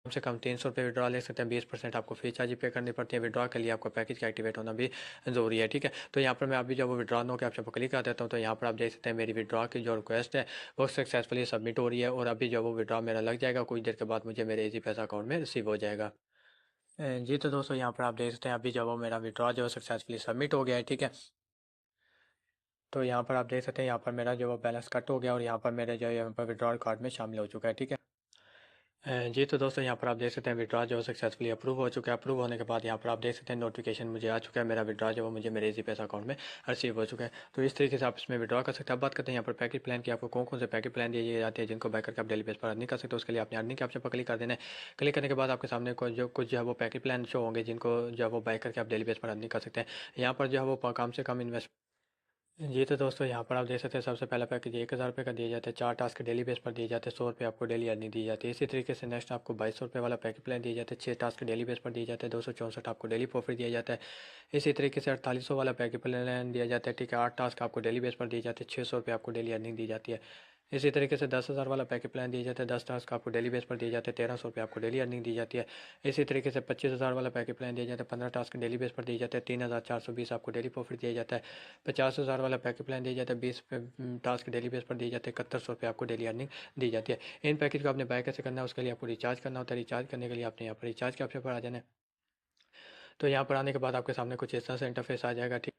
कम से कम 300 रुपये विड्रॉ ले सकते हैं। 20% आपको फीस चार्ज पे करनी पड़ती है। विड्रॉ के लिए आपको पैकेज का एक्टिवेट होना भी ज़रूरी है, ठीक है। तो यहाँ पर मैं अभी जब वो विड्रॉ नो के ऑप्शन पर क्लिक कर देता हूँ तो यहाँ पर आप देख सकते हैं मेरी विड्रॉ की जो रिक्वेस्ट है वो सक्सेसफुली सबमिट हो रही है और अभी जब वो विड्रॉ मेरा लग जाएगा कुछ देर के बाद मुझे मेरे इजी पैसा अकाउंट में रिसीव हो जाएगा। जी तो दोस्तों यहाँ पर आप देख सकते हैं अभी जब वो मेरा विड्रॉ जो सक्सेसफुली सबमिट हो गया है, ठीक है। तो यहाँ पर आप देख सकते हैं यहाँ पर मेरा जो वो बैलेंस कट हो गया और यहाँ पर मेरे जो यहाँ पर विड्रॉल कार्ड में शामिल हो चुका है, ठीक है। जी तो दोस्तों यहाँ पर आप देख सकते हैं विड्रॉ जो सक्सेसफुली अप्रूव हो चुका है। अप्रूव होने के बाद यहाँ पर आप देख सकते हैं नोटिफिकेशन मुझे आ चुका है, मेरा विड्रॉ जो वो मुझे मेरे इजी पैसा अकाउंट में रिसीव हो चुका है। तो इस तरीके से आप इसमें विड्रॉ कर सकते हैं। अब बात करते हैं यहाँ पर पैकेज प्लान की, आपको कौन कौन से पैकेज प्लान दिए जाते हैं जिनको बाय करके आप डेली बेस पर अर्निंग कर सकते हो। उसके लिए आपने अर्निंग के ऑप्शन पर क्लिक कर देना है। क्लिक करने के बाद आपके सामने कुछ जो है वो पैकेज प्लान शो होंगे जिनको जो है वो बाय करके आप डेली बेस पर अर्निंग कर सकते हैं। यहाँ पर जो है वो कम से कम इन्वेस्ट। जी तो दोस्तों यहाँ पर आप देख सकते हैं सबसे पहला पैकेज 1000 रुपये का दिया जाता है। 4 टास्क डेली बेस पर दिए जाते हैं। 100 रुपये आपको डेली अर्निंग दी जाती है। इसी तरीके से नेक्स्ट आपको 2200 रुपये वाला पैकेज प्लान दिया जाता है। 6 टास्क डेली बेस पर दिए जाते हैं। 264 आपको डेली प्रॉफिट दिया जाता है। इसी तरीके से 4800 वाला पैकेज प्लान दिया जाता है, ठीक है। 8 टास्क आपको डेली बेस पर दिए जाते हैं। 600 रुपये आपको डेली अर्निंग दी जाती है। इसी तरीके से 10,000 वाला पैकेज प्लान दिया जाता है। 10 टास्क आपको डेली बेस पर दिए जाते हैं। 1300 रुपये आपको डेली अर्निंग दी जाती है। इसी तरीके से 25,000 वाला पैकेज प्लान दिया जाता है। 15 टास्क डेली बेस पर दिए जाते हैं। 3,420 आपको डेली प्रॉफिट दिया जाता है। 50,000 वाला पैकेज प्लान दिया जाता है। 20 टास्क डेली बेस पर दिए जाते हैं। 7100 रुपये आपको डेली अर्निंग दी जाती है। इन पैकेज को आपने बाय कैसे करना है, उसके लिए आपको रिचार्ज करना होता है। रिचार्ज करने के लिए आपने यहाँ पर रिचार्ज के ऑप्शन पर आ जाना है। तो यहाँ पर आने के बाद आपके सामने कुछ इस तरह से इंटरफेस आ जाएगा, ठीक।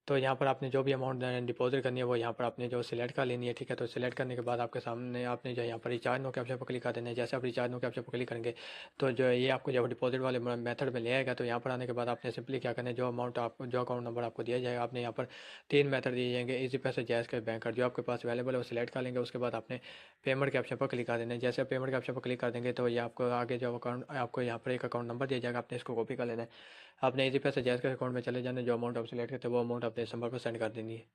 तो यहाँ पर आपने जो भी अमाउंट डिपॉजिट करनी है वो यहाँ पर आपने जो सिलेक्ट कर लेनी है, ठीक है। तो सिलेक्ट करने के बाद आपके सामने आपने जो यहाँ पर रिचार्ज नो के ऑप्शन पर क्लिक कर देना है। जैसे आप रिचार्ज नो के ऑप्शन पर क्लिक करेंगे तो जो है ये आपको जब डिपॉजिट वाले मेथड में ले आएगा तो यहाँ पर आने के बाद आपने सिंपली क्या करना है, जो अमाउंट आपको जो अकाउंट नंबर आपको दिया जाएगा आपने यहाँ पर 3 मेथड दिए जाएंगे, इजी पैसे, जैज़ के, बैंक कार्ड, जो आपके पास अवेलेबल है वो सिलेक्ट कर लेंगे। उसके बाद आपने पेमेंट के ऑप्शन पर क्लिक कर देना है। जैसे पेमेंट के ऑप्शन पर क्लिक कर देंगे तो ये आपको आगे जो अकाउंट आपको यहाँ पर एक अकाउंट नंबर दिया जाएगा, आपने इसको कॉपी कर लेना है। आपने इजी पैसे जैज़ के अकाउंट में चले जाना है। जो अमाउंट आप सिलेक्ट करते हैं वो अमाउंट अपने इस नंबर पर सेंड कर देनी है।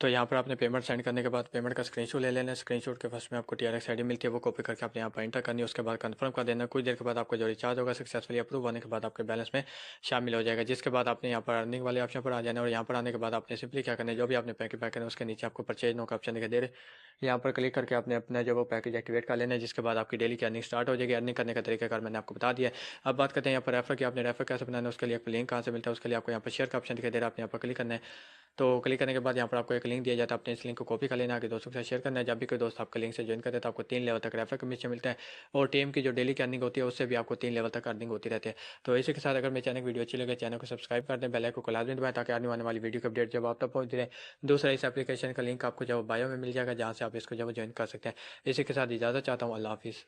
तो यहाँ पर आपने पेमेंट सेंड करने के बाद पेमेंट का स्क्रीनशॉट ले लेना है। स्क्रीनशॉट के फर्स्ट में आपको टीआरएक्स आईडी मिलती है, वो कॉपी करके आपने यहाँ पर एंटर करनी है। उसके बाद कंफर्म कर देना। कुछ देर के बाद आपका जो रिचार्ज होगा सक्सेसफुली अप्रूव होने के बाद आपके बैलेंस में शामिल हो जाएगा। जिसके बाद आपने यहाँ पर अर्निंग वाले ऑप्शन पर आ जाना है और यहाँ पर आने के बाद आपने सिंपली क्या करना है, जो भी आपने पैकेज पैक करना है उसके नीचे आपको परचेज नो का ऑप्शन दिखाई दे रहे हैं। यहाँ पर क्लिक करके आपने अपना जो वो पैकेज एक्टिवेट कर लेना है। जिसके बाद आपकी डेली की अर्निंग स्टार्ट हो जाएगी। अर्निंग करने का तरीका मैंने आपको बता दिया है। अब बात करते हैं यहाँ पर रेफर की। आपने रेफर कैसे बनाना है, उसके लिए आपको लिंक कहाँ से मिलता है, उसके लिए आपको यहाँ पर शेयर का ऑप्शन दिखाई दे रहा है, आपने यहाँ पर क्लिक करना है। तो क्लिक करने के बाद यहाँ पर आपको एक लिंक दिया जाता है, अपने इस लिंक को कॉपी कर लेना, आगे दोस्तों के साथ शेयर करना है। जब भी कोई दोस्त आपका लिंक से ज्वाइन करते हैं तो आपको 3 लेवल तक रेफर कमीशन मिलता है और टीम की जो डेली की अर्निंग होती है उससे भी आपको 3 लेवल तक अर्निंग होती रहती है। तो इसी के साथ अगर मेरे चैनल की वीडियो अच्छी लगे चैनल को सब्सक्राइब कर दें, बेल आइकन को लाजमी दबाएं ताकि आने वाली वीडियो की अपडेट जब आप तक पहुंच जाए। दूसरा, इस एप्लीकेशन का लिंक आपको जब बायो में मिल जाएगा जहाँ से आप इसको जब ज्वाइन कर सकते हैं। इसी के साथ इजाज़त चाहता हूँ। अल्लाह हाफिज़।